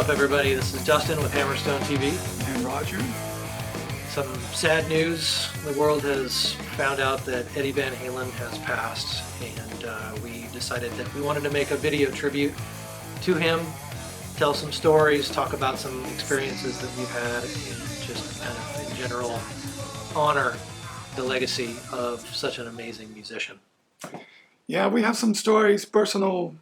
up, everybody? This is Dustin with HAMMERSTONE TV. And Roger. Some sad news. The world has found out that Eddie Van Halen has passed, and we decided that we wanted to make a video tribute to him, tell some stories, talk about some experiences that we've had, and just kind of in general honor the legacy of such an amazing musician. Yeah, we have some stories, personal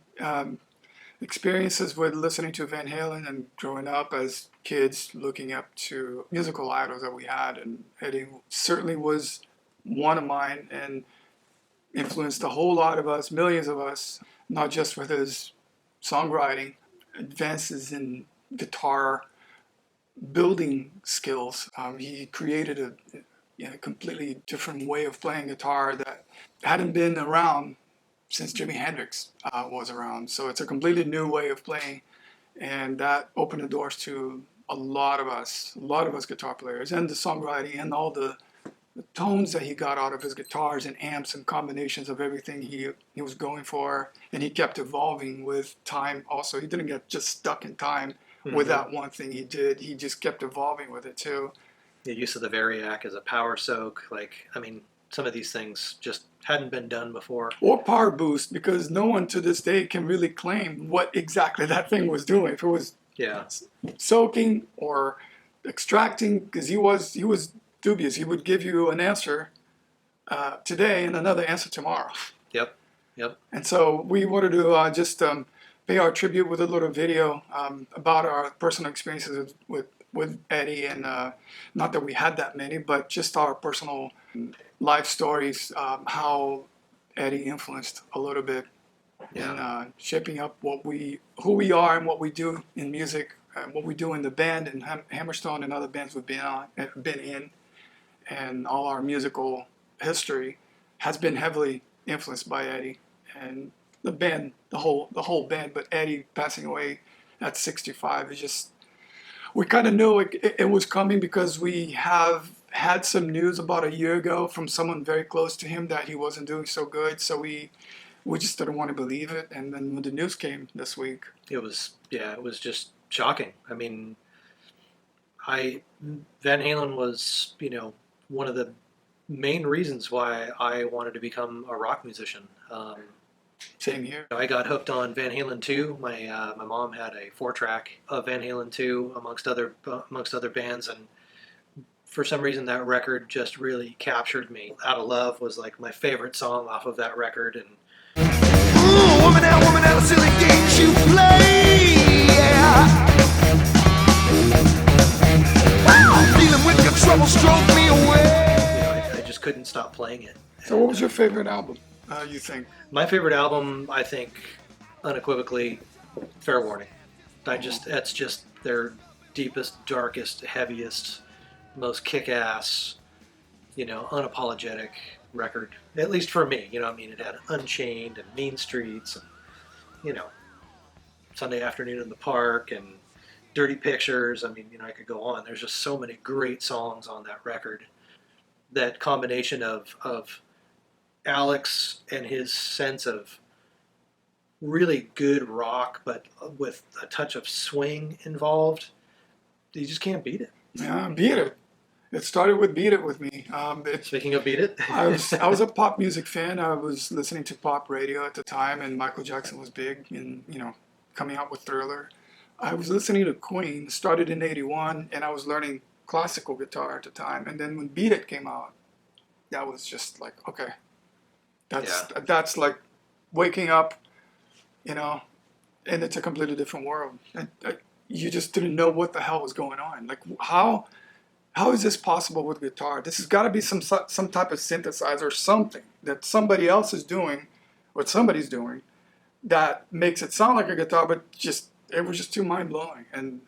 experiences with listening to Van Halen and growing up as kids, looking up to musical idols that we had. And Eddie certainly was one of mine and influenced a whole lot of us, millions of us, not just with his songwriting, advances in guitar building skills. He created a completely different way of playing guitar that hadn't been around since Jimi Hendrix was around. So it's a completely new way of playing, and that opened the doors to a lot of us guitar players, and the songwriting and all the tones that he got out of his guitars and amps and combinations of everything he was going for. And he kept evolving with time also. He didn't get just stuck in time with that one thing he did. He just kept evolving with it too. The use of the Variac as a power soak, some of these things just hadn't been done before. Or power boost, because no one to this day can really claim what exactly that thing was doing. If it was soaking or extracting, because he was dubious. He would give you an answer today and another answer tomorrow. Yep. And so we wanted to just pay our tribute with a little video about our personal experiences with Eddie, and not that we had that many, but just our personal life stories, how Eddie influenced a little bit in shaping up who we are and what we do in music, what we do in the band and HAMMERSTONE and other bands we've been in, and all our musical history has been heavily influenced by Eddie and the band, the whole band. But Eddie passing away at 65 is just, we kind of knew it was coming, because we have had some news about a year ago from someone very close to him that he wasn't doing so good. So we just didn't want to believe it. And then when the news came this week, it was just shocking. I mean, Van Halen was, one of the main reasons why I wanted to become a rock musician. Same here. I got hooked on Van Halen 2. My mom had a 4-track of Van Halen 2 amongst other bands, and for some reason that record just really captured me. Out of Love was like my favorite song off of that record. And ooh, woman out, silly games you play, yeah. Wow, feeling with your trouble stroke me away. I just couldn't stop playing it. So what was your favorite album, you think? My favorite album, I think, unequivocally, Fair Warning. That's just their deepest, darkest, heaviest, most kick-ass, unapologetic record. At least for me, it had Unchained and Mean Streets and, Sunday Afternoon in the Park and Dirty Pictures. I could go on. There's just so many great songs on that record. That combination of Alex and his sense of really good rock, but with a touch of swing involved, you just can't beat it. Yeah, Beat It. It started with Beat It with me. Speaking of Beat It, I was a pop music fan. I was listening to pop radio at the time, and Michael Jackson was big in, coming out with Thriller. I was listening to Queen, started in '81, and I was learning classical guitar at the time. And then when Beat It came out, that was just like, okay, that's like waking up, and it's a completely different world. And you just didn't know what the hell was going on. Like, how is this possible with guitar? This has got to be some type of synthesizer or something that somebody else is doing, what somebody's doing, that makes it sound like a guitar, but it was just too mind-blowing. And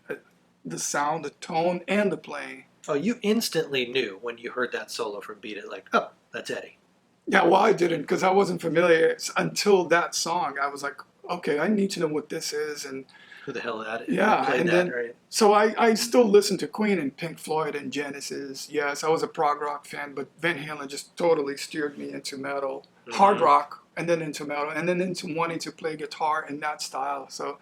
the sound, the tone, and the playing. Oh, you instantly knew when you heard that solo from Beat It, like, oh, that's Eddie. Yeah, well, I didn't, because I wasn't familiar until that song. I was like, okay, I need to know what this is, and who the hell that is? Yeah, and then right? So I still listen to Queen and Pink Floyd and Genesis. Yes, I was a prog rock fan, but Van Halen just totally steered me into metal, hard rock, and then into metal, and then into wanting to play guitar in that style. So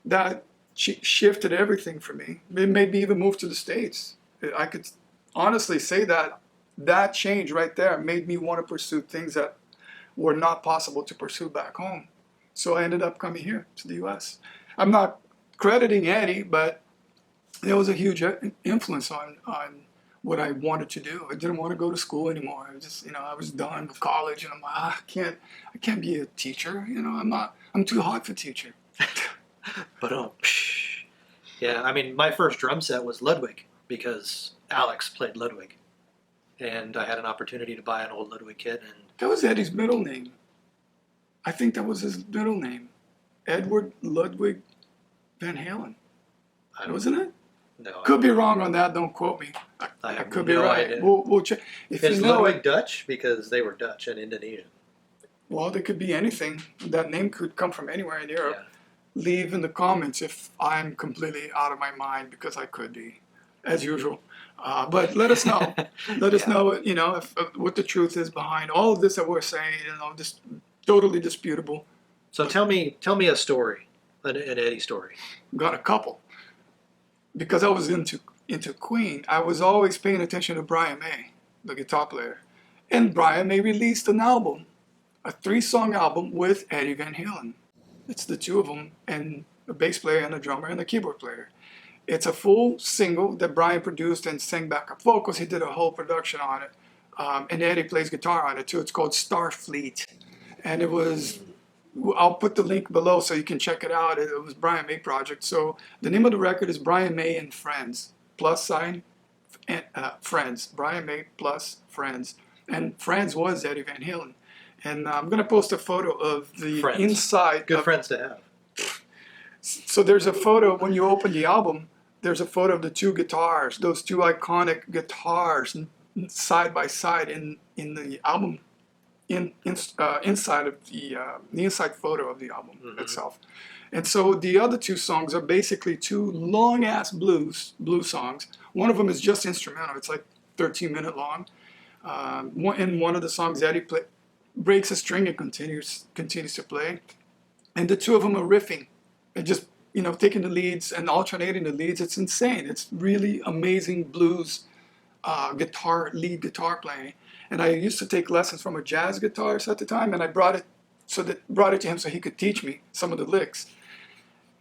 that shifted everything for me. It made me even move to the States. I could honestly say that change right there made me want to pursue things that were not possible to pursue back home. So I ended up coming here to the U.S. I'm not crediting Eddie, but it was a huge influence on what I wanted to do. I didn't want to go to school anymore. I was just, I was done with college, and I'm like, I can't be a teacher. I'm too hot for teacher. But yeah, I mean, my first drum set was Ludwig because Alex played Ludwig, and I had an opportunity to buy an old Ludwig kit. And That was Eddie's middle name. I think that was his middle name, Edward Ludwig Van Halen. Wasn't it? No, Could be wrong on that. Don't quote me. I I could be no right. idea. We'll check. If Is you know Ludwig it, Dutch? Because they were Dutch and Indonesian. well, there could be anything. That name could come from anywhere in Europe. Yeah. Leave in the comments if I'm completely out of my mind, because I could be, as usual. But let us know. Let us know, if what the truth is behind all of this that we're saying. Just totally disputable. So tell me a story, an Eddie story. Got a couple. Because I was into Queen, I was always paying attention to Brian May, the guitar player. And Brian May released an album, a 3-song album with Eddie Van Halen. It's the two of them, and a bass player and a drummer and a keyboard player. It's a full single that Brian produced and sang backup vocals. He did a whole production on it. And Eddie plays guitar on it too. It's called Starfleet. And it was, I'll put the link below so you can check it out. It was Brian May project. So the name of the record is Brian May and Friends, Friends. Brian May plus Friends. And Friends was Eddie Van Halen. And I'm going to post a photo of the Friends. inside. Good friends to have. So there's a photo, when you open the album, there's a photo of the two guitars, those two iconic guitars side by side in the album, inside of the inside photo of the album itself. And so the other two songs are basically two long-ass blues songs. One of them is just instrumental. It's like 13-minute long. In one of the songs, Eddie breaks a string and continues to play. And the two of them are riffing. And just, taking the leads and alternating the leads. It's insane. It's really amazing blues lead guitar playing. And I used to take lessons from a jazz guitarist at the time, and I brought it to him so he could teach me some of the licks.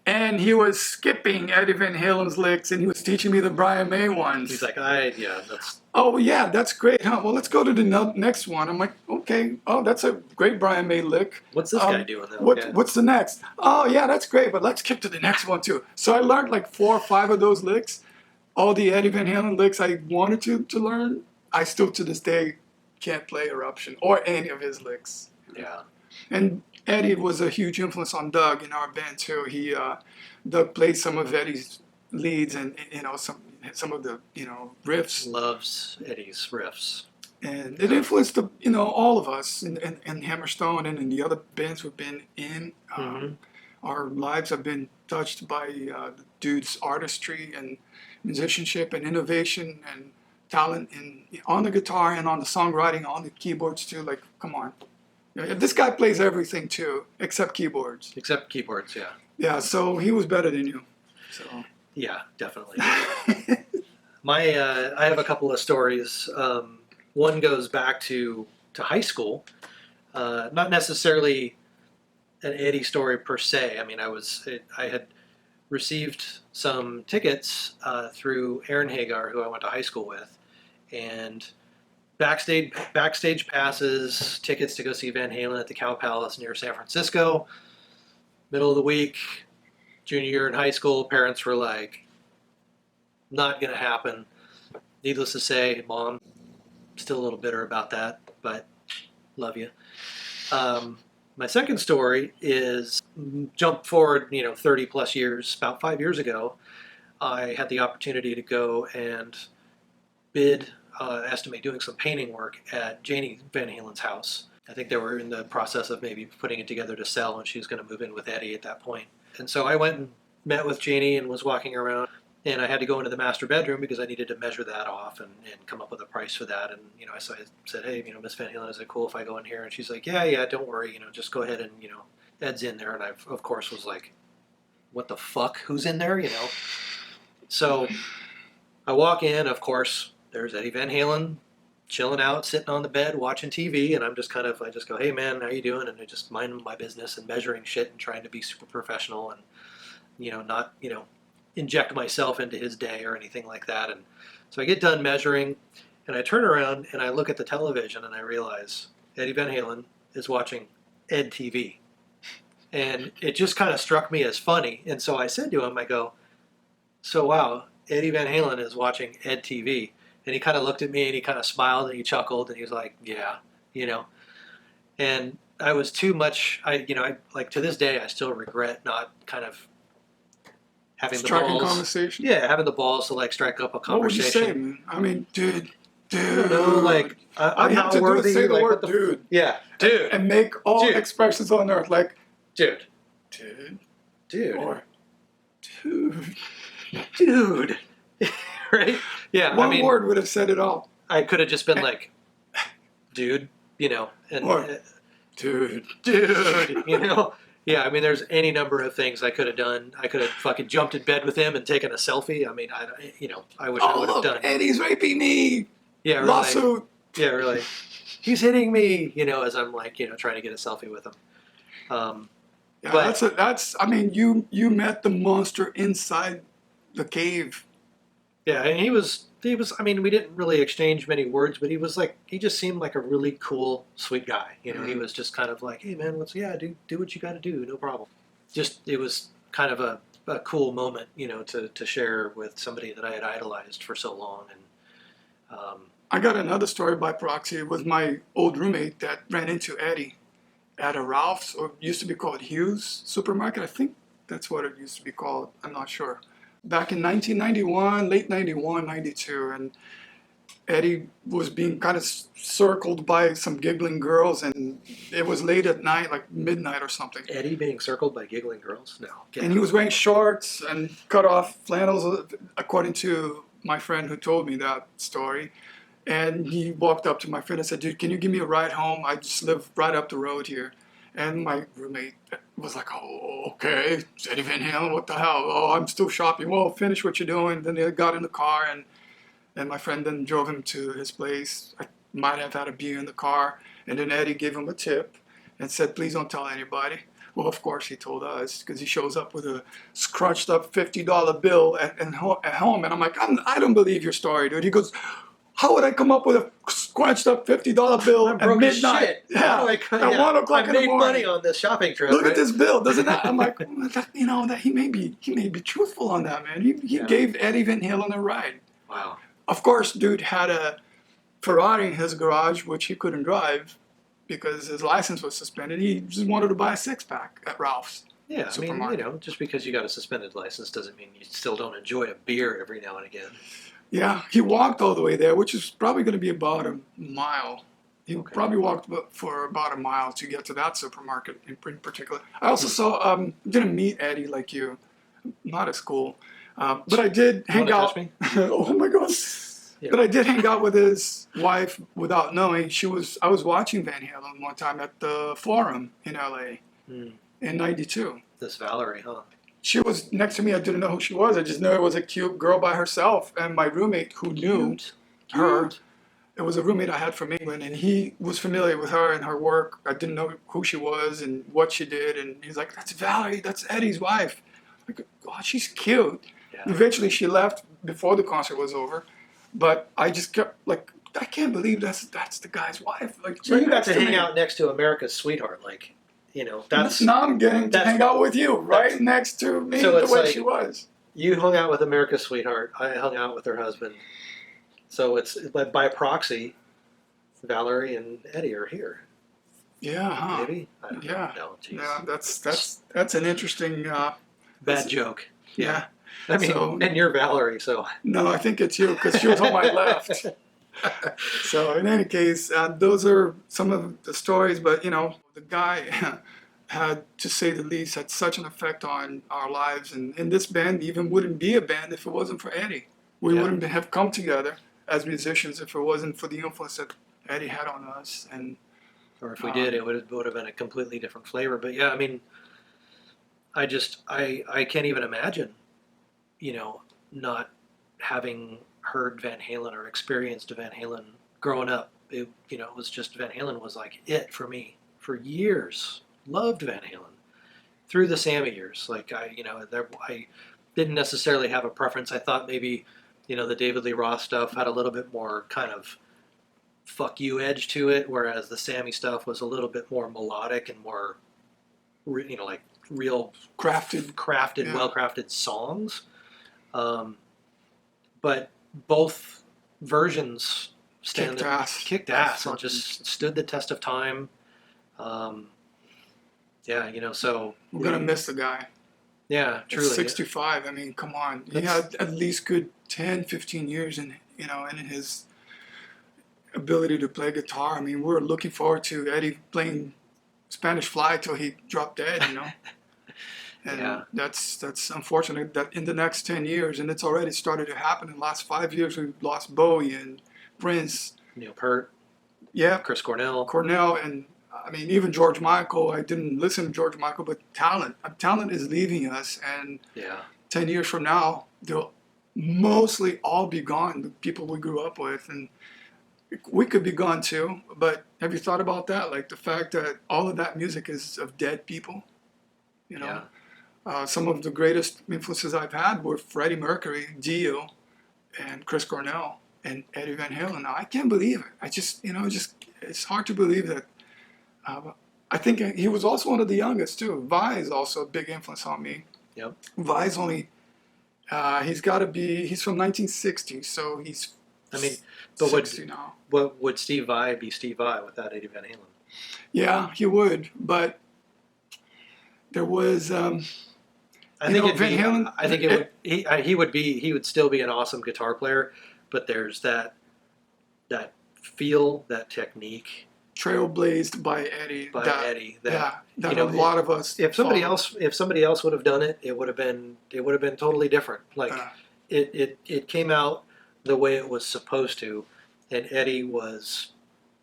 And he was skipping Eddie Van Halen's licks, and he was teaching me the Brian May ones. He's like, that's... Oh, yeah, that's great, huh? Well, let's go to the next one. I'm like, okay, oh, that's a great Brian May lick. What's this guy doing though? What's the next? Oh, yeah, that's great, but let's skip to the next one, too. So I learned like 4 or 5 of those licks. All the Eddie Van Halen licks I wanted to learn, I still to this day can't play Eruption or any of his licks. Yeah. And Eddie was a huge influence on Doug in our band too. Doug played some of Eddie's leads and some of the riffs. Loves Eddie's riffs. And it influenced all of us in HAMMERSTONE and in the other bands we've been in. Our lives have been touched by the dude's artistry and musicianship and innovation and talent on the guitar and on the songwriting, on the keyboards too. Like, come on. This guy plays everything too, except keyboards. Except keyboards, yeah. Yeah, so he was better than you. So. Yeah, definitely. I have a couple of stories. One goes back to high school. Not necessarily an Eddie story per se. I mean, I had received some tickets through Aaron Hagar, who I went to high school with, and backstage passes, tickets to go see Van Halen at the Cow Palace near San Francisco. Middle of the week, junior year in high school, parents were like, not going to happen. Needless to say, Mom, still a little bitter about that, but love you. My second story is jump forward, 30 plus years, about 5 years ago, I had the opportunity to go and estimate doing some painting work at Janie Van Halen's house. I think they were in the process of maybe putting it together to sell, and she was going to move in with Eddie at that point. And so I went and met with Janie and was walking around, and I had to go into the master bedroom because I needed to measure that off and come up with a price for that. And, so I said, hey, Miss Van Halen, is it cool if I go in here? And she's like, yeah, don't worry, just go ahead and, Ed's in there. And I, of course, was like, what the fuck? Who's in there? So I walk in. Of course, there's Eddie Van Halen, chilling out, sitting on the bed, watching TV, and I just go, hey man, how you doing? And I just mind my business and measuring shit and trying to be super professional and not inject myself into his day or anything like that. And so I get done measuring, and I turn around and I look at the television and I realize Eddie Van Halen is watching Ed TV. And it just kind of struck me as funny. And so I said to him, I go, so wow, Eddie Van Halen is watching Ed TV. And he kind of looked at me and he kind of smiled and he chuckled and he was like, yeah, And I was too much, I like to this day, I still regret not kind of having Striking the balls. conversation. Yeah, having the balls to like strike up a conversation. What would you say, man? I mean, dude. No, like I'm not worthy. Say the like, word, dude. Yeah, dude. And make all Dude. expressions on earth like, Dude. or dude. Dude. Right? Yeah. One word would have said it all. I could have just been like, dude, and Or, dude. Yeah, I mean, there's any number of things I could have done. I could have fucking jumped in bed with him and taken a selfie. I mean, I wish I would have done. Eddie's raping me. Yeah, really. Lawsuit. Yeah, really. He's hitting me, as I'm like, trying to get a selfie with him. Yeah, but that's. I mean, you met the monster inside the cave. yeah, and he was. I mean, we didn't really exchange many words, but he just seemed like a really cool, sweet guy. He was just kind of like, hey man, do what you got to do, no problem. Just it was kind of a cool moment, to share with somebody that I had idolized for so long. And I got another story by proxy. It was my old roommate that ran into Eddie at a Ralph's, or used to be called Hughes supermarket. I think that's what it used to be called. I'm not sure. Back in 1991, late 91, 92, and Eddie was being kind of circled by some giggling girls, and it was late at night, like midnight or something. Eddie being circled by giggling girls? No. And he was wearing shorts and cut off flannels, according to my friend who told me that story. And he walked up to my friend and said, dude, can you give me a ride home? I just live right up the road here. And my roommate was like, oh, okay, it's Eddie Van Halen, what the hell? Oh, I'm still shopping. Well, finish what you're doing. Then they got in the car, and my friend then drove him to his place. I might have had a beer in the car. And then Eddie gave him a tip and said, please don't tell anybody. Well, of course he told us, because he shows up with a scrunched up $50 bill at home. And I'm like, I don't believe your story, dude. He goes, how would I come up with a scrunched up $50 bill at midnight? Shit. Yeah, like, at 1 o'clock in the I made morning. money on this shopping trip. Look right? at this bill, doesn't that? I'm like, that he may be truthful on that, man. He gave Eddie Van Halen a ride. Wow. Of course, dude had a Ferrari in his garage, which he couldn't drive because his license was suspended. He just wanted to buy a six-pack at Ralph's. Yeah, I mean, just because you got a suspended license doesn't mean you still don't enjoy a beer every now and again. Yeah, he walked all the way there, which is probably going to be about a mile. He probably walked for about a mile to get to that supermarket in particular. I also saw, didn't meet Eddie like you, not at school, but I did hang out. Touch me? Oh my God. Yeah. But I did hang out with his wife without knowing. I was watching Van Halen one time at the Forum in LA in 92. This Valerie, huh? She was next to me. I didn't know who she was. I just knew it was a cute girl by herself. And my roommate who knew her, it was a roommate I had from England, and he was familiar with her and her work. I didn't know who she was and what she did. And he's like, that's Valerie, that's Eddie's wife. Like, God, she's cute. Yeah. Eventually she left before the concert was over. But I just kept like, I can't believe that's the guy's wife. Like, so you got to hang out next to America's sweetheart, like. That's now I'm getting to hang out with you right next to me, so the way she was. You hung out with America's sweetheart. I hung out with her husband. So it's by proxy, Valerie and Eddie are here. Yeah, huh? Maybe. I don't know. Yeah, that's an interesting bad joke. Yeah. I mean, and you're Valerie, so. No, I think it's you because she was on my left. So in any case, those are some of the stories, but the guy had, to say the least, had such an effect on our lives, and this band even wouldn't be a band if it wasn't for Eddie. We wouldn't have come together as musicians if it wasn't for the influence that Eddie had on us. And or if we did, it would have been a completely different flavor. But yeah, I mean, I can't even imagine, not having heard Van Halen or experienced Van Halen growing up. It was just Van Halen was like it for me for years. Loved Van Halen through the Sammy years. Like I didn't necessarily have a preference. I thought maybe, the David Lee Roth stuff had a little bit more kind of fuck you edge to it, whereas the Sammy stuff was a little bit more melodic and more, like real Crafted. Yeah. well-crafted songs. But both versions kicked ass and just stood the test of time. So we're gonna miss the guy. Yeah, truly. 65. I mean, come on. He had at least good 10, 15 years in his ability to play guitar. I mean, we were looking forward to Eddie playing Spanish Fly till he dropped dead, And that's unfortunate that in the next 10 years, and it's already started to happen in the last 5 years, we've lost Bowie and Prince. Neil Peart. Yeah. Chris Cornell. And I mean, even George Michael. I didn't listen to George Michael, but talent is leaving us. And 10 years from now, they'll mostly all be gone, the people we grew up with. And we could be gone too. But have you thought about that? Like the fact that all of that music is of dead people, some of the greatest influences I've had were Freddie Mercury, Dio, and Chris Cornell, and Eddie Van Halen. I can't believe it. I just, it's hard to believe that. I think he was also one of the youngest too. Vi is also a big influence on me. Yep. Vi's only, he's from 1960, so he's. I mean, 60 now. Would Steve Vai be Steve Vai without Eddie Van Halen? Yeah, he would, but there was. I think he would still be an awesome guitar player, but there's that feel, that technique, trailblazed by Eddie. A lot of us. If somebody else would have done it, it would have been totally different. Like it came out the way it was supposed to, and Eddie was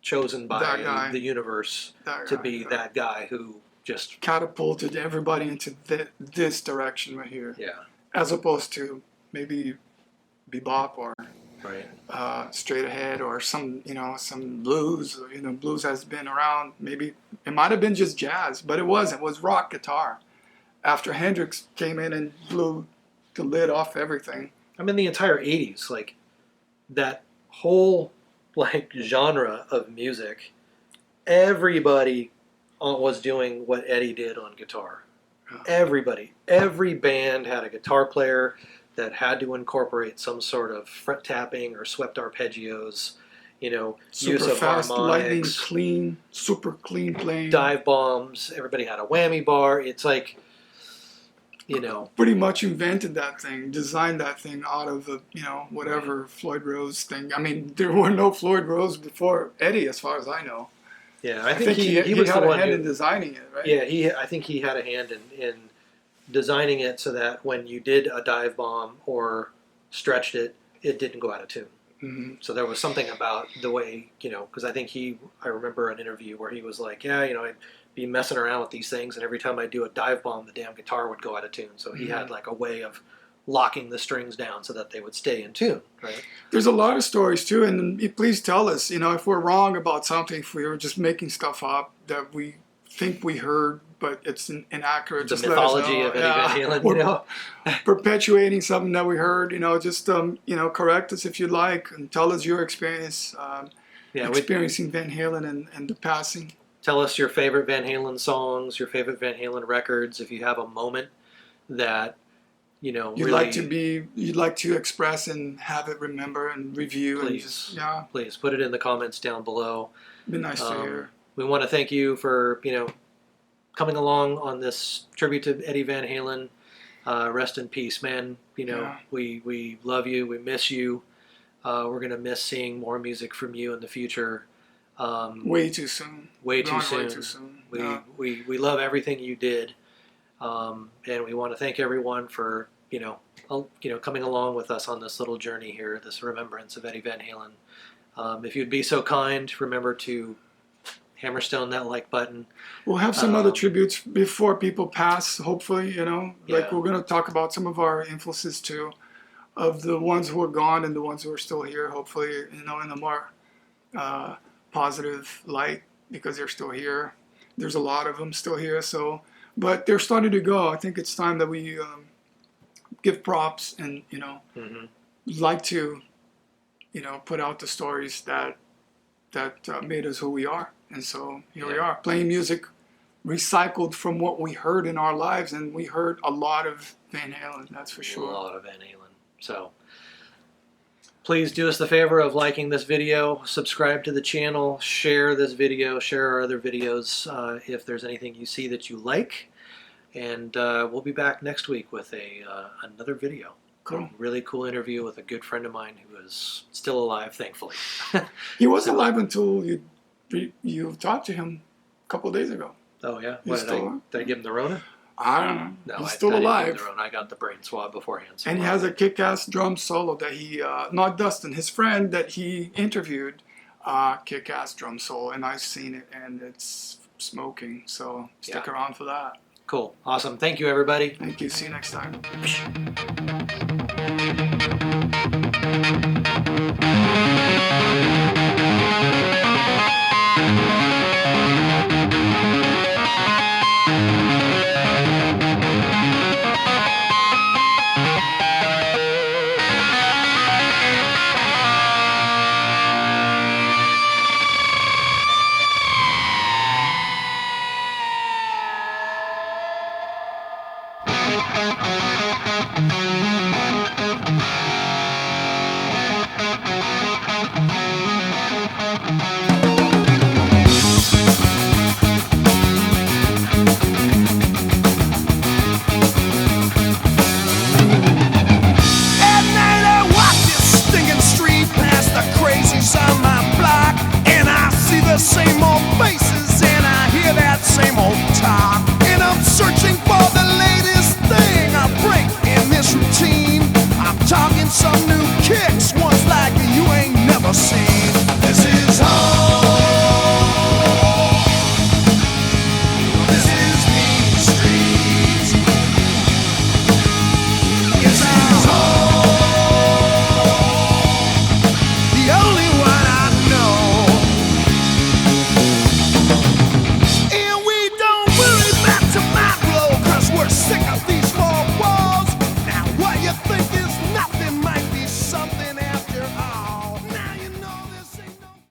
chosen by the universe to be that guy who just catapulted everybody into this direction right here. Yeah. As opposed to maybe bebop or straight ahead or some blues. Blues has been around. Maybe it might have been just jazz, but it wasn't. It was rock guitar. After Hendrix came in and blew the lid off everything. I mean, the entire '80s, like that whole genre of music, everybody was doing what Eddie did on guitar. Everybody, every band had a guitar player that had to incorporate some sort of fret tapping or swept arpeggios, super use of fast, harmonics, lightning, super clean playing, dive bombs. Everybody had a whammy bar. It's like, pretty much invented that thing, designed that thing out of the, whatever Floyd Rose thing. I mean, there were no Floyd Rose before Eddie, as far as I know. Yeah, I think he was had the a one hand in designing it, right? Yeah, I think he had a hand in designing it so that when you did a dive bomb or stretched it, it didn't go out of tune. Mm-hmm. So there was something about the way, because I think I remember an interview where he was like, I'd be messing around with these things, and every time I do a dive bomb, the damn guitar would go out of tune. So he had like a way of locking the strings down so that they would stay in tune, right? There's a lot of stories too, and please tell us, if we're wrong about something, if we were just making stuff up that we think we heard, but it's inaccurate. The just mythology of Eddie Van Halen, perpetuating something that we heard, just correct us if you'd like, and tell us your experience experiencing Van Halen and the passing. Tell us your favorite Van Halen songs, your favorite Van Halen records. If you have a moment that you'd like to express and have it remember and review. Please, please put it in the comments down below. It'd be nice to hear. We want to thank you for coming along on this tribute to Eddie Van Halen. Rest in peace, man. We love you. We miss you. We're gonna miss seeing more music from you in the future. Way too soon. Way too soon. We love everything you did. And we want to thank everyone for coming along with us on this little journey here, this remembrance of Eddie Van Halen. If you'd be so kind, remember to Hammerstone that like button. We'll have some other tributes before people pass, hopefully, you know. Like Yeah. we're going to talk about some of our influences too, of the ones who are gone and the ones who are still here, hopefully, you know, in a more positive light because they're still here. There's a lot of them still here, so, but they're starting to go. I think it's time that we give props and, you know, like to, you know, put out the stories that made us who we are. And so here we are, playing music recycled from what we heard in our lives, and we heard a lot of Van Halen, that's for sure. A lot of Van Halen. So please do us the favor of liking this video, subscribe to the channel, share this video, share our other videos if there's anything you see that you like. And we'll be back next week with another video. Cool. A really cool interview with a good friend of mine who is still alive, thankfully. He was alive until you talked to him a couple of days ago. Oh yeah? He's Did I give him the Rona? I don't know. No, He's I still didn't give alive. him the Rona. I got the brain swab beforehand. So And he has a kick-ass drum solo that he, not Dustin, his friend that he interviewed, kick-ass drum solo, and I've seen it, and it's smoking, so stick around for that. Cool. Awesome. Thank you, everybody. Thank you. See you next time. At night I walk this stinking street past the crazies on my block, and I see the same old faces and I hear that same old